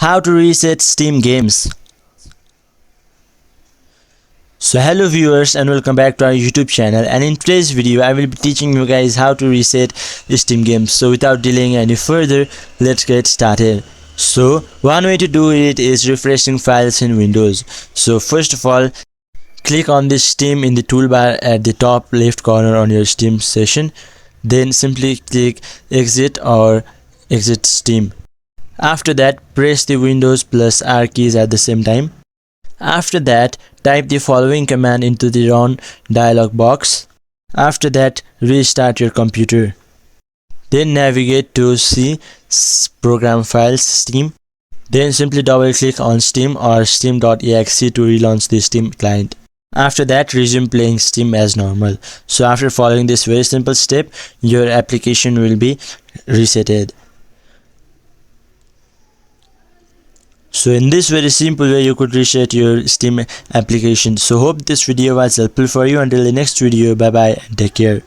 How to reset Steam games. So hello viewers and welcome back to our YouTube channel, and in today's video I will be teaching you guys how to reset Steam games. So without delaying any further, let's get started. So one way to do it is refreshing files in Windows. So first of all, click on this Steam in the toolbar at the top left corner on your Steam session. Then simply click exit or exit Steam. After that, press the Windows plus R keys at the same time. After that, type the following command into the run dialog box. After that, restart your computer. Then navigate to C program files Steam. Then simply double click on Steam or steam.exe to relaunch the Steam client. After that, resume playing Steam as normal. So after following this very simple step, your application will be resetted. So in this very simple way, you could reset your Steam application. So hope this video was helpful for you. Until the next video, bye bye and take care.